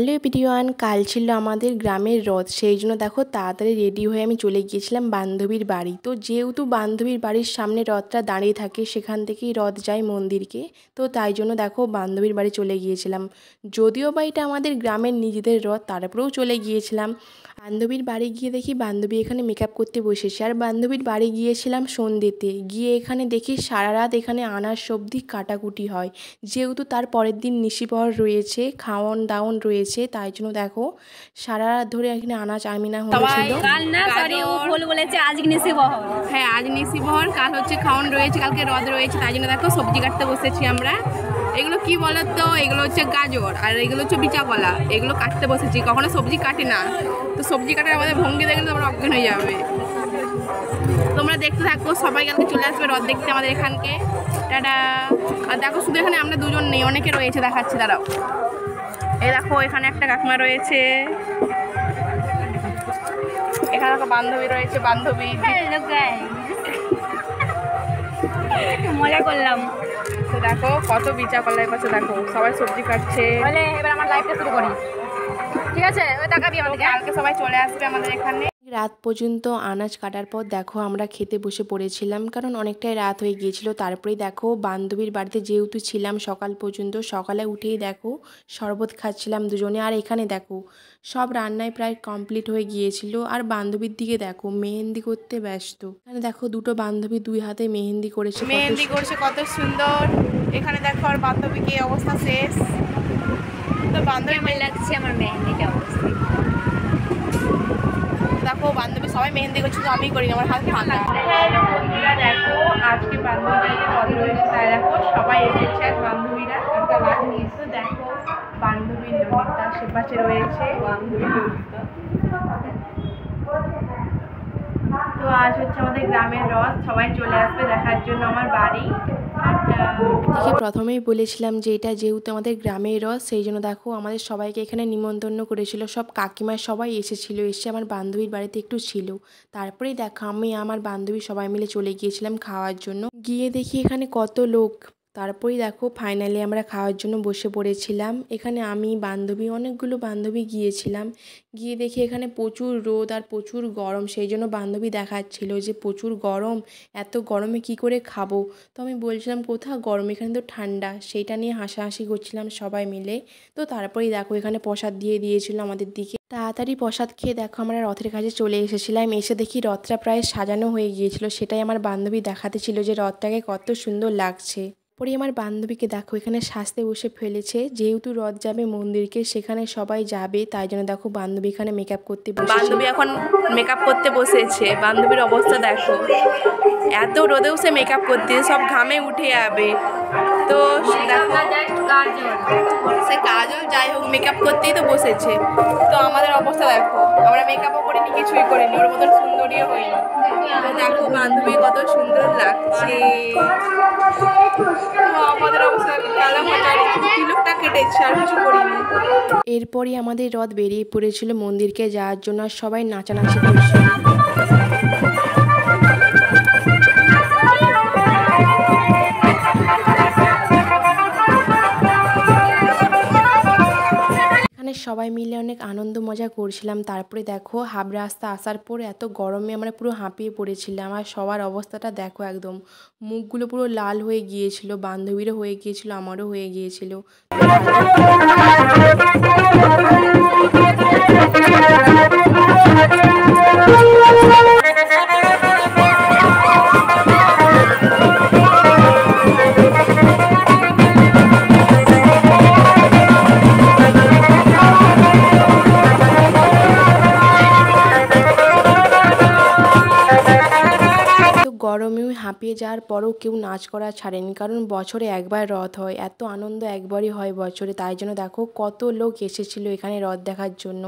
Hello everyone, কাল ছিল আমাদের গ্রামের রথ। সেই জন্য দেখো তাড়াতাড়ি রেডি হয়ে আমি চলে গিয়েছিলাম বান্ধবীর বাড়ি। তো যেহেতু বান্ধবীর বাড়ির সামনে রথটা দাঁড়িয়ে থাকে, সেখান থেকেই রথ যায় মন্দিরকে। তো তাই জন্য দেখো বান্ধবীর বাড়ি চলে গিয়েছিলাম। যদিও বা এটা আমাদের গ্রামের নিজেদের রথ, তারপরেও চলে গিয়েছিলাম। বান্ধবীর বাড়ি গিয়ে দেখি বান্ধবী এখানে মেকআপ করতে বসেছে। আর বান্ধবীর বাড়ি গিয়েছিলাম সন্ধ্যেতে। গিয়ে এখানে দেখি সারা রাত এখানে আনাজ সবজি কাটাকুটি হয়। যেহেতু তার পরের দিন নিশিপহর রয়েছে, খাওয়ন দাওয়ন রয়েছে, তাই জন্য দেখো সারা রাত ধরে এখানে আনাজ আমিনা হয়েছিল। হ্যাঁ, আজ নিশিপহর, কাল হচ্ছে খাওয়ন রয়েছে, কালকে রথ রয়েছে, তাই জন্য দেখো সবজি কাটতে বসেছি আমরা। এগুলো কি বলো তো, এগুলো হচ্ছে গাজর আর এগুলো হচ্ছে বিচা কলা, এগুলো কাটতে বসেছি। কখনো সবজি কাটি না, তো সবজি কাটার আমাদের ভঙ্গি দেখলে তোমরা অজ্ঞান হয়ে যাবে। তোমরা দেখতে থাকো, সবাই কালকে চলে আসবে রথ দেখতে আমাদের এখানকে। টাটা। আর দেখো শুধু এখানে আমরা দুজন নেই, অনেকে রয়েছে, দেখাচ্ছি দাঁড়াও। এই দেখো এখানে একটা কাকিমা রয়েছে, এখানে একটা বান্ধবী রয়েছে, বান্ধবী। মজা করলাম। তো দেখো কত বিচা কলাই পাচ্ছে, দেখো সবাই সবজি কাটছে। এবার আমার লাইফটা শুরু করি, ঠিক আছে? ওই তাকাবি আমাদের, কালকে সবাই চলে আসবে আমাদের এখানে। রাত পর্যন্ত আনাজ কাটার পর দেখো আমরা খেতে বসে পড়েছিলাম, কারণ অনেকটাই রাত হয়ে গিয়েছিল। তারপরেই দেখো বান্ধবীর বাড়িতে যেহেতু ছিলাম সকাল পর্যন্ত, সকালে উঠেই দেখো শরবত খাচ্ছিলাম দুজনে। আর এখানে দেখো সব রান্নায় প্রায় কমপ্লিট হয়ে গিয়েছিল। আর বান্ধবীর দিকে দেখো মেহেন্দি করতে ব্যস্ত। এখানে দেখো দুটো বান্ধবী দুই হাতে মেহেন্দি করেছে, মেহেন্দি করছে কত সুন্দর। এখানে দেখো আর বান্ধবী কি অবস্থা শেষ। তো বান্ধবী কেমন লাগছে আমার মেহেন্দিটা অবস্থা দেখো, বান্ধবী সবাই মেহেন্দি করছে, তো আমি করি, আমার হাত ফাঁকা। হ্যালো বন্ধুরা, দেখো আজকে বান্ধবীরা রথ রয়েছে, তাই দেখো সবাই এসেছে। আর বান্ধবীরা একটা লাভ নিয়েছে, দেখো বান্ধবী ললিতা সে পাশে রয়েছে, বান্ধবী ললিতা। তো আজ হচ্ছে আমাদের গ্রামের রথ, সবাই চলে আসবে দেখার জন্য আমার বাড়ি। দেখে প্রথমেই বলেছিলাম যে এটা যেহেতু আমাদের গ্রামের রথ, সেই জন্য দেখো আমাদের সবাইকে এখানে নিমন্ত্রণ করেছিল। সব কাকিমা সবাই এসেছিল, এসে আমার বান্ধবীর বাড়িতে একটু ছিল। তারপরেই দেখো আমি আমার বান্ধবী সবাই মিলে চলে গিয়েছিলাম খাওয়ার জন্য। গিয়ে দেখি এখানে কত লোক। তারপরেই দেখো ফাইনালি আমরা খাওয়ার জন্য বসে পড়েছিলাম। এখানে আমি বান্ধবী অনেকগুলো বান্ধবী গিয়েছিলাম। গিয়ে দেখি এখানে প্রচুর রোদ আর প্রচুর গরম, সেই জন্য বান্ধবী দেখাচ্ছিল যে প্রচুর গরম, এত গরমে কি করে খাবো। তো আমি বলছিলাম কোথাও গরম, এখানে তো ঠান্ডা, সেইটা নিয়ে হাসাহাসি করছিলাম সবাই মিলে। তো তারপরেই দেখো এখানে প্রসাদ দিয়ে দিয়েছিল আমাদের দিকে। তাড়াতাড়ি প্রসাদ খেয়ে দেখো আমরা রথের কাছে চলে এসেছিলাম। এসে দেখি রথটা প্রায় সাজানো হয়ে গিয়েছিল, সেটাই আমার বান্ধবী দেখাতে ছিল যে রথটাকে কত সুন্দর লাগছে। পরে আমার বান্ধবীকে দেখো এখানে সাজতে বসে ফেলেছে। যেহেতু রথ যাবে মন্দিরকে, সেখানে সবাই যাবে, তাই জন্য দেখো বান্ধবী এখানে মেকআপ করতে বসেছে। বান্ধবী এখন মেকআপ করতে বসেছে। বান্ধবীর অবস্থা দেখো, এত রোদেও সে মেকআপ করতে, সব ঘামে উঠে যাবে। তো দেখো সে কাজল যাই হোক মেকআপ করতেই তো বসেছে। তো আমাদের অবস্থা দেখো, আমরা মেকআপও করিনি, কিছুই করিনি, ওর মতন সুন্দরীও হয়নি। তো দেখো বান্ধবী কত সুন্দর লাগছে। আমাদের অবস্থা কালা মজা, তিলকটা কেটেছে, আর কিছু করিনি। এরপরই আমাদের রথ বেরিয়ে পড়েছিল মন্দিরকে যাওয়ার জন্য। আর সবাই নাচানাচি করছিল। সবাই মিলে অনেক আনন্দ মজা করছিলাম। তারপরে দেখো হাফ রাস্তা আসার পর এত গরমে আমরা পুরো হাঁপিয়ে পড়েছিলাম। আর সবার অবস্থাটা দেখো, একদম মুখগুলো পুরো লাল হয়ে গিয়েছিল, বান্ধবীরও হয়ে গিয়েছিল, আমারও হয়ে গিয়েছিল। গরমেও হাঁপিয়ে যাওয়ার পরেও কেউ নাচ করা ছাড়েনি, কারণ বছরে একবার রথ হয়, এত আনন্দ একবারই হয় বছরে। তাই জন্য দেখো কত লোক এসেছিল এখানে রথ দেখার জন্য।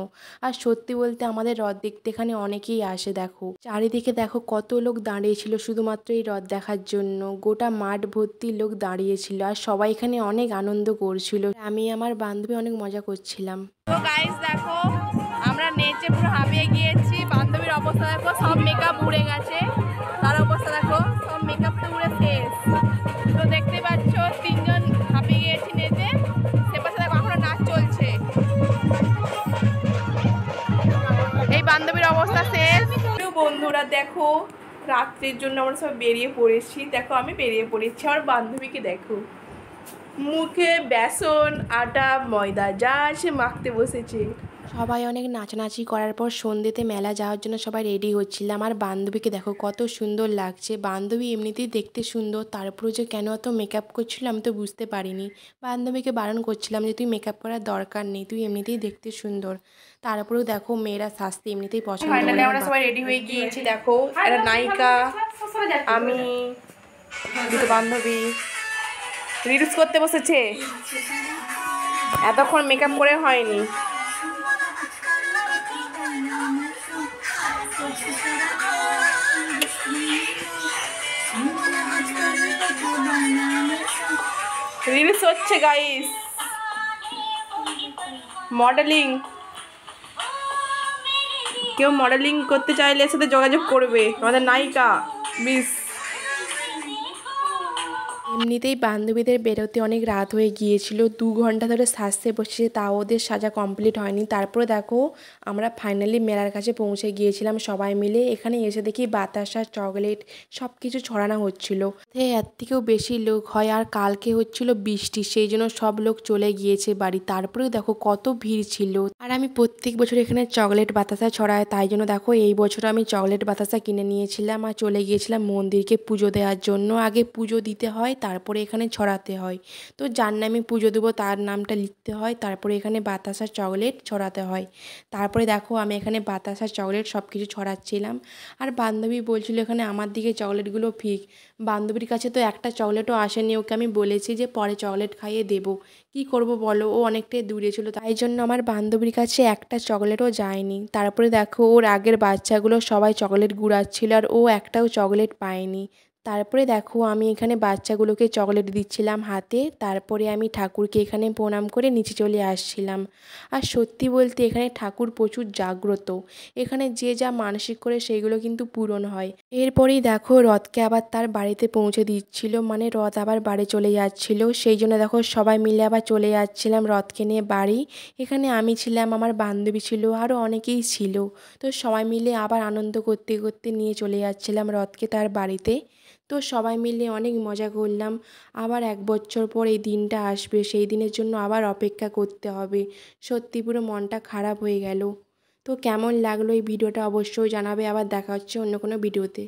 আর সত্যি বলতে আমাদের রথ দেখতে এখানে অনেকেই আসে। দেখো চারিদিকে দেখো কত লোক দাঁড়িয়েছিল শুধুমাত্র এই রথ দেখার জন্য। গোটা মাঠ ভর্তি লোক দাঁড়িয়েছিল, আর সবাই এখানে অনেক আনন্দ করছিল। আমি আমার বান্ধবী অনেক মজা করছিলাম। তো গাইস দেখো আমরা নেচে পুরো হাঁপিয়ে গিয়েছি। বান্ধবীর অবস্থা দেখো, সব মেকআপ উড়ে গেছে। তার অবস্থা দেখো, সব মেকআপ তো উড়ে শেষ। তো দেখতে পাচ্ছ তিনজন হাঁপিয়ে গিয়েছি নেচে। সে পাশে দেখো এখনো নাচ চলছে। বান্ধবীর অবস্থা শেষ। বন্ধুরা দেখো, রাত্রির জন্য আমরা সব বেরিয়ে পড়েছি। দেখো আমি বেরিয়ে পড়েছি, আমার বান্ধবীকে দেখো, মুখে বেসন আটা ময়দা যা আছে মাখতে বসেছে। সবাই অনেক নাচানাচি করার পর সন্ধ্যেতে মেলা যাওয়ার জন্য সবাই রেডি হচ্ছিল। আমার বান্ধবীকে দেখো কত সুন্দর লাগছে। বান্ধবী এমনিতেই দেখতে সুন্দর, তারপরে যে কেন অত মেকআপ করছিল আমি তো বুঝতে পারিনি। বান্ধবীকে বারণ করছিলাম যে তুই মেকআপ করার দরকার নেই, তুই এমনিতেই দেখতে সুন্দর। তারপরেও দেখো মেয়েরা সাজতে এমনিতেই পছন্দ করে। ফাইনালি আমরা সবাই রেডি হয়ে গিয়েছি। দেখো একটা নায়িকা, আমি, দুটো বান্ধবী রিলস করতে বসেছে। এতক্ষণ মেকআপ করে হয়নি। রিলস হচ্ছে গাইস, মডেলিং। কেউ মডেলিং করতে চাইলে এর সাথে যোগাযোগ করবে, আমাদের নায়িকা মিস। এমনিতেই বান্ধবীদের বেরোতে অনেক রাত হয়ে গিয়েছিল, 2 ঘন্টা ধরে সাজতে বসেছে, তাও ওদের সাজা কমপ্লিট হয়নি। তারপরে দেখো আমরা ফাইনালি মেলার কাছে পৌঁছে গিয়েছিলাম সবাই মিলে। এখানে এসে দেখি বাতাসা চকলেট সব কিছু ছড়ানো হচ্ছিল। এর থেকেও বেশি লোক হয়, আর কালকে হচ্ছিল বৃষ্টি, সেই জন্য সব লোক চলে গিয়েছে বাড়ি। তারপরেও দেখো কত ভিড় ছিল। আর আমি প্রত্যেক বছর এখানে চকলেট বাতাসা ছড়ায়, তাই জন্য দেখো এই বছর আমি চকলেট বাতাসা কিনে নিয়েছিলাম আর চলে গিয়েছিলাম মন্দিরকে পুজো দেওয়ার জন্য। আগে পুজো দিতে হয়, তারপরে এখানে ছড়াতে হয়। তো যার নামে পুজো দেবো তার নামটা লিখতে হয়, তারপরে এখানে বাতাসা চকলেট ছড়াতে হয়। তারপরে দেখো আমি এখানে বাতাসা চকলেট সব কিছু ছড়াচ্ছিলাম। আর বান্ধবী বলছিল এখানে আমার দিকে চকলেটগুলো ফিক। বান্ধবীর কাছে তো একটা চকলেটও আসেনি, ওকে আমি বলেছি যে পরে চকলেট খাইয়ে দেবো। কি করব বলো, ও অনেকটাই দূরে ছিল, তাই জন্য আমার বান্ধবীর কাছে একটা চকলেটও যায়নি। তারপরে দেখো ওর আগের বাচ্চাগুলো সবাই চকলেট গুড়াচ্ছিল আর ও একটাও চকলেট পায়নি। তারপরে দেখো আমি এখানে বাচ্চাগুলোকে চকলেট দিচ্ছিলাম হাতে, তারপরে আমি ঠাকুরকে এখানে প্রণাম করে নিচে চলে আসছিলাম। আর সত্যি বলতে এখানে ঠাকুর প্রচুর জাগ্রত, এখানে যে যা মানসিক করে সেইগুলো কিন্তু পূরণ হয়। এরপরেই দেখো রথকে আবার তার বাড়িতে পৌঁছে দিচ্ছিল, মানে রথ আবার বাড়ি চলে যাচ্ছিল, সেই জন্য দেখো সবাই মিলে আবার চলে যাচ্ছিলাম রথকে নিয়ে বাড়ি। এখানে আমি ছিলাম, আমার বান্ধবী ছিল, আরও অনেকেই ছিল। তো সবাই মিলে আবার আনন্দ করতে করতে নিয়ে চলে যাচ্ছিলাম রথকে তার বাড়িতে। তো সবাই মিলে অনেক মজা করলাম। আবার 1 বছর পর এই দিনটা আসবে, সেই দিনের জন্য আবার অপেক্ষা করতে হবে। সত্যি পুরো মনটা খারাপ হয়ে গেল। তো কেমন লাগলো এই ভিডিওটা অবশ্যই জানাবে। আবার দেখা হচ্ছে অন্য কোনো ভিডিওতে।